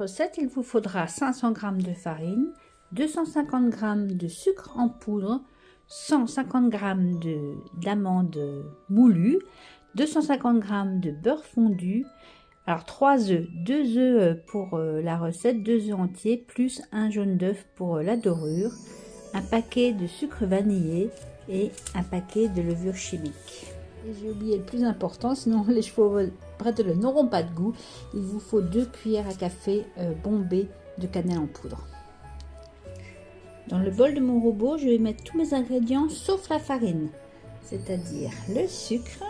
recette, il vous faudra 500 g de farine, 250 g de sucre en poudre, 150 g d'amandes moulues, 250 g de beurre fondu, alors 3 œufs, 2 œufs pour la recette, 2 œufs entiers, plus un jaune d'œuf pour la dorure, un paquet de sucre vanillé et un paquet de levure chimique. Et j'ai oublié le plus important, sinon les chevaux bretelles n'auront pas de goût. Il vous faut 2 cuillères à café bombées de cannelle en poudre. Dans le bol de mon robot, je vais mettre tous mes ingrédients sauf la farine, c'est-à-dire le sucre,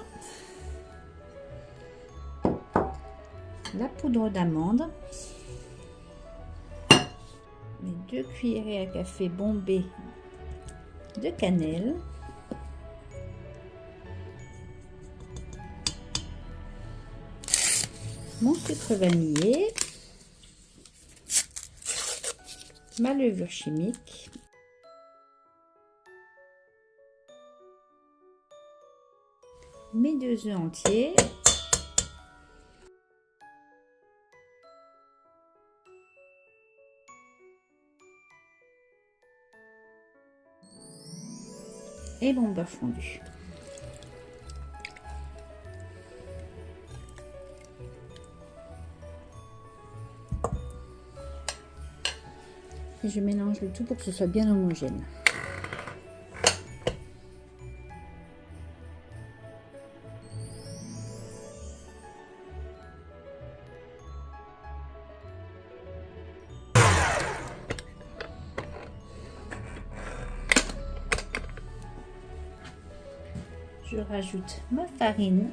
la poudre d'amande, mes 2 cuillerées à café bombées de cannelle, mon sucre vanillé, ma levure chimique, mes 2 œufs entiers, et mon beurre fondu. Et je mélange le tout pour que ce soit bien homogène. Je rajoute ma farine.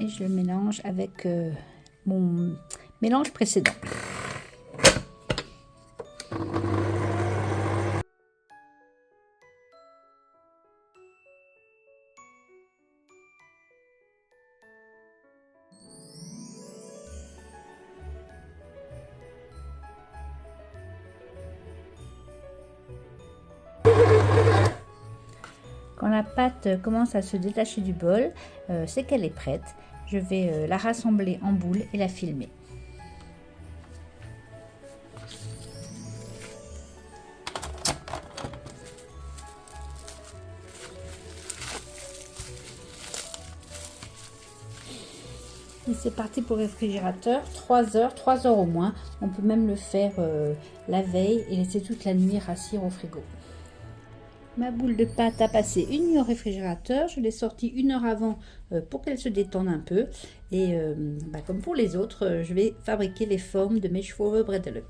Et je le mélange avec mon mélange précédent. Quand la pâte commence à se détacher du bol, c'est qu'elle est prête. Je vais la rassembler en boule et la filmer. Et c'est parti pour le réfrigérateur, 3 heures au moins. On peut même le faire la veille et laisser toute la nuit rassir au frigo. Ma boule de pâte a passé une nuit au réfrigérateur. Je l'ai sortie 1 heure avant pour qu'elle se détende un peu. Et comme pour les autres, je vais fabriquer les formes de mes chevaux bretelles.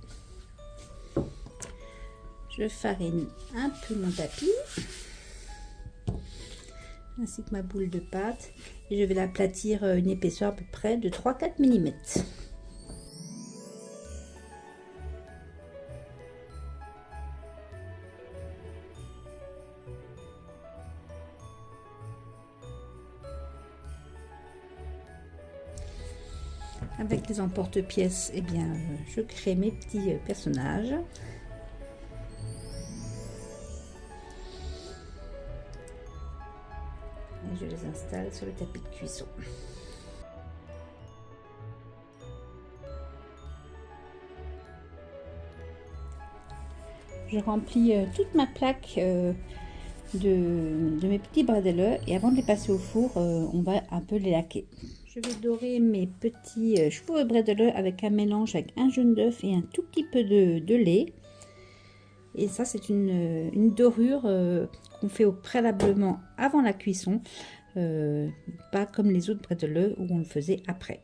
Je farine un peu mon tapis, ainsi que ma boule de pâte. Et je vais l'aplatir une épaisseur à peu près de 3-4 mm. Avec les emporte-pièces, eh bien, je crée mes petits personnages. Et je les installe sur le tapis de cuisson. Je remplis toute ma plaque de mes petits bretelles et avant de les passer au four, on va un peu les laquer. Je vais dorer mes petits chevaux bretelles avec un mélange avec un jaune d'œuf et un tout petit peu de lait. Et ça, c'est une dorure qu'on fait préalablement avant la cuisson, pas comme les autres bretelles où on le faisait après.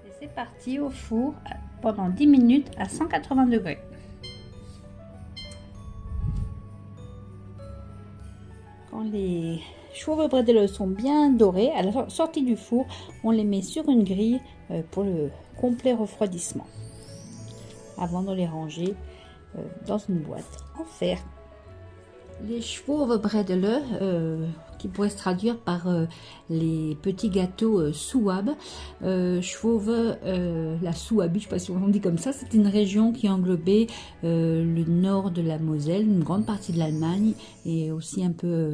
Et c'est parti au four pendant 10 minutes à 180 degrés. Quand les chevaux bretelles sont bien dorés, à la sortie du four, on les met sur une grille pour le complet refroidissement, avant de les ranger dans une boîte en fer. Les chevaux bretelles qui pourrait se traduire par les petits gâteaux Souabe. Chevauve, la Souabie, je ne sais pas si on dit comme ça, c'est une région qui englobait le nord de la Moselle, une grande partie de l'Allemagne et aussi un peu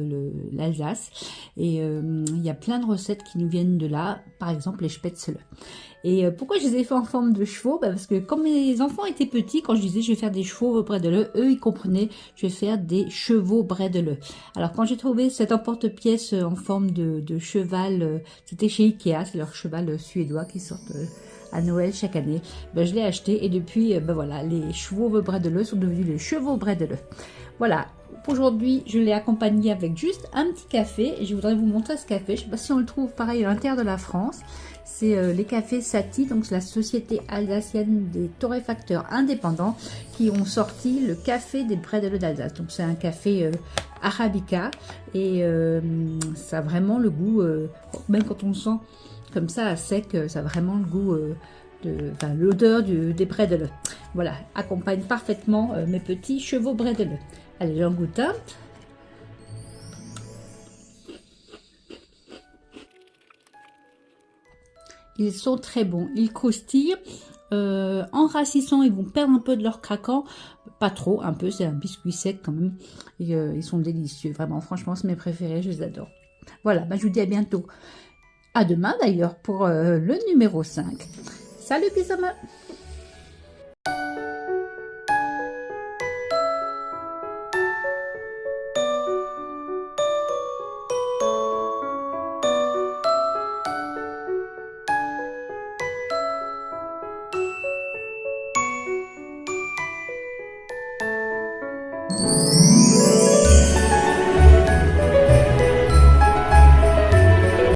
l'Alsace. Et il y a plein de recettes qui nous viennent de là, par exemple les Spätzle. Et pourquoi je les ai fait en forme de chevaux? Parce que quand mes enfants étaient petits, quand je disais je vais faire des chevaux bredele, eux ils comprenaient, je vais faire des chevaux bredele. Alors quand j'ai trouvé cet emporte-pièce en forme de cheval, c'était chez Ikea, c'est leur cheval suédois qui sort à Noël chaque année, je l'ai acheté et depuis, voilà, les chevaux bredele sont devenus les chevaux bredele. Voilà. Aujourd'hui, je l'ai accompagné avec juste un petit café et je voudrais vous montrer ce café. Je ne sais pas si on le trouve pareil à l'intérieur de la France. C'est les cafés Sati, donc c'est la société alsacienne des torréfacteurs indépendants qui ont sorti le café des bredele d'Alsace. Donc c'est un café arabica et ça a vraiment le goût, même quand on le sent comme ça à sec, ça a vraiment le goût l'odeur des bredele. Voilà, accompagne parfaitement mes petits chevaux bredele. Allez, j'en goûte un. Ils sont très bons, ils croustillent. En rassissant, ils vont perdre un peu de leur craquant. Pas trop, un peu, c'est un biscuit sec quand même. Et, ils sont délicieux, vraiment, franchement, c'est mes préférés, je les adore. Voilà, je vous dis à bientôt. À demain d'ailleurs pour le numéro 5. Salut, bisous!